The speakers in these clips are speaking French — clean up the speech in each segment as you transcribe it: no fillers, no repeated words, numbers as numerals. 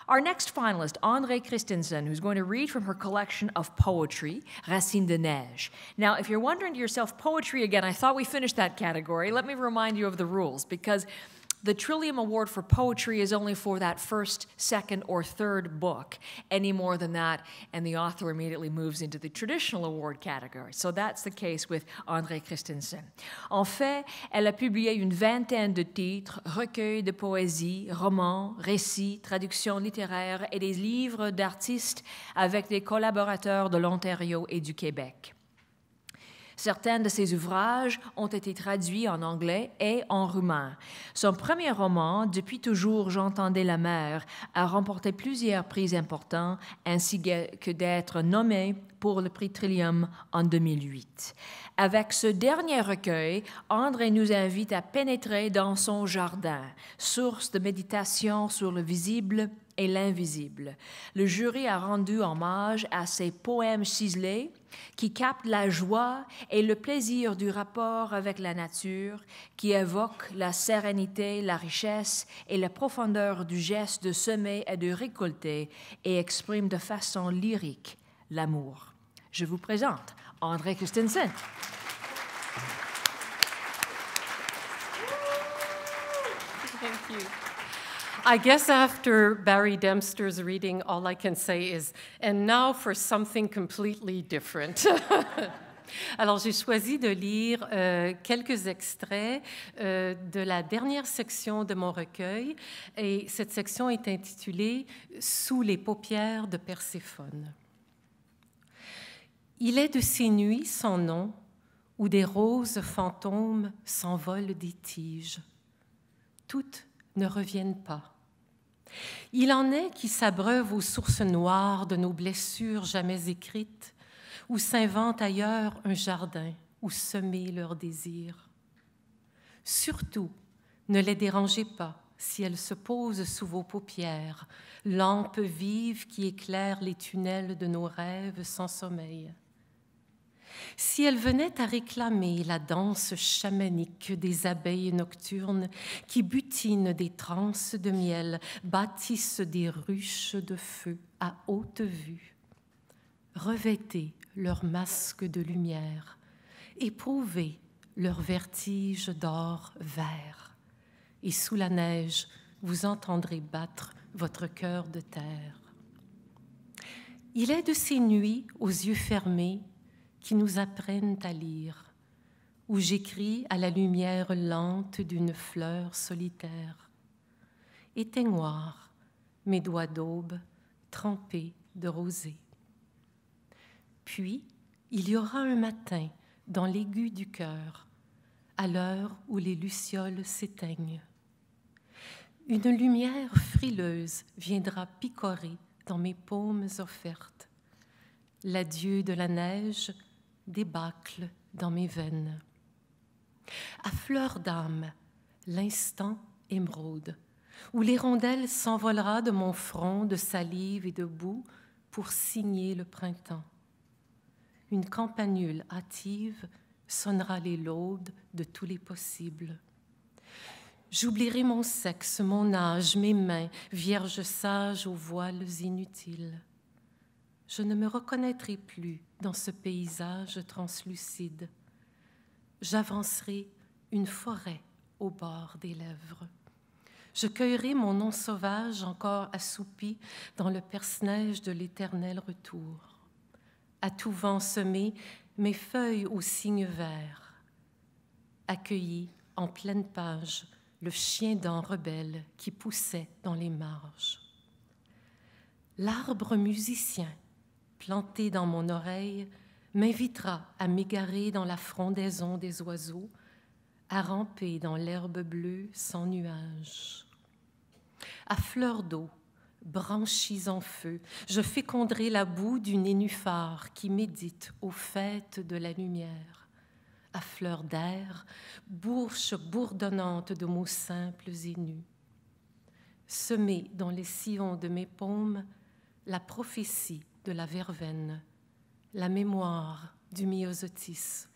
Our next finalist, André Christensen, who's going to read from her collection of poetry, Racines de Neige. Now, if you're wondering to yourself, poetry again, I thought we finished that category. Let me remind you of the rules, because the Trillium Award for Poetry is only for that first, second, or third book. Any more than that, and the author immediately moves into the traditional award category. So that's the case with André Christensen. En fait, elle a publié une vingtaine de titres, recueils de poésie, romans, récits, traductions littéraires et des livres d'artistes avec des collaborateurs de l'Ontario et du Québec. Certains de ses ouvrages ont été traduits en anglais et en roumain. Son premier roman, Depuis toujours j'entendais la mer, a remporté plusieurs prix importants, ainsi que d'être nommé pour le prix Trillium en 2008. Avec ce dernier recueil, André nous invite à pénétrer dans son jardin, source de méditation sur le visible et l'invisible. Le jury a rendu hommage à ces poèmes ciselés qui captent la joie et le plaisir du rapport avec la nature, qui évoquent la sérénité, la richesse et la profondeur du geste de semer et de récolter et expriment de façon lyrique l'amour. Je vous présente André Christensen. Thank you. I guess after Barry Dempster's reading, all I can say is, and now for something completely different. Alors, j'ai choisi de lire quelques extraits de la dernière section de mon recueil, et cette section est intitulée « Sous les paupières de Perséphone ». Il est de ces nuits sans nom où des roses fantômes s'envolent des tiges. Toutes ne reviennent pas. Il en est qui s'abreuvent aux sources noires de nos blessures jamais écrites, ou s'inventent ailleurs un jardin où semer leurs désirs. Surtout, ne les dérangez pas si elles se posent sous vos paupières, lampes vives qui éclairent les tunnels de nos rêves sans sommeil. Si elles venaient à réclamer la danse chamanique des abeilles nocturnes qui butinent des transes de miel, bâtissent des ruches de feu à haute vue, revêtez leur masque de lumière, éprouvez leur vertige d'or vert, et sous la neige, vous entendrez battre votre cœur de terre. Il est de ces nuits aux yeux fermés qui nous apprennent à lire, où j'écris à la lumière lente d'une fleur solitaire. Éteignoir, mes doigts d'aube trempés de rosée. Puis, il y aura un matin dans l'aigu du cœur, à l'heure où les lucioles s'éteignent. Une lumière frileuse viendra picorer dans mes paumes offertes. L'adieu de la neige débâcle dans mes veines. À fleur d'âme, l'instant émeraude, où l'hirondelle s'envolera de mon front de salive et de boue pour signer le printemps. Une campanule hâtive sonnera les laudes de tous les possibles. J'oublierai mon sexe, mon âge, mes mains, vierges sages aux voiles inutiles. Je ne me reconnaîtrai plus dans ce paysage translucide. J'avancerai une forêt au bord des lèvres. Je cueillerai mon nom sauvage encore assoupi dans le perce-neige de l'éternel retour. À tout vent semé, mes feuilles aux cygnes verts. Accueilli en pleine page, le chien dent rebelle qui poussait dans les marges. L'arbre musicien, planté dans mon oreille, m'invitera à m'égarer dans la frondaison des oiseaux, à ramper dans l'herbe bleue sans nuages. À fleur d'eau, branchies en feu, je féconderai la boue du nénuphar qui médite aux fêtes de la lumière. À fleur d'air, bourche bourdonnante de mots simples et nus. Semée dans les sillons de mes paumes, la prophétie de la verveine, la mémoire du myosotis,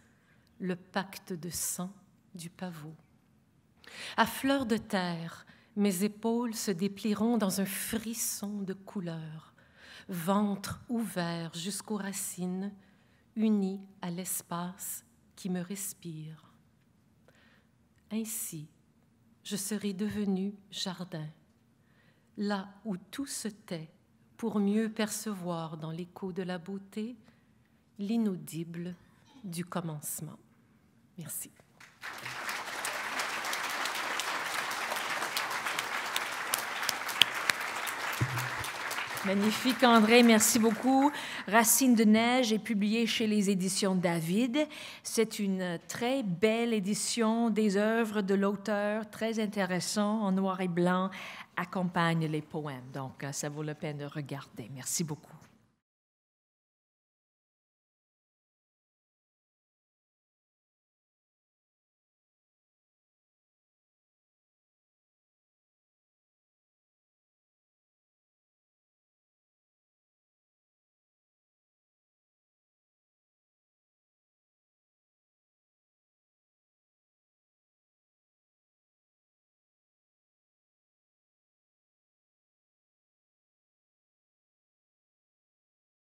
le pacte de sang du pavot. À fleur de terre, mes épaules se déplieront dans un frisson de couleurs, ventre ouvert jusqu'aux racines, uni à l'espace qui me respire. Ainsi, je serai devenu jardin, là où tout se tait pour mieux percevoir dans l'écho de la beauté l'inaudible du commencement. Merci. Magnifique, André, merci beaucoup. Racines de neige est publié chez les éditions David. C'est une très belle édition des œuvres de l'auteur, très intéressant, en noir et blanc, accompagne les poèmes. Donc, ça vaut la peine de regarder. Merci beaucoup.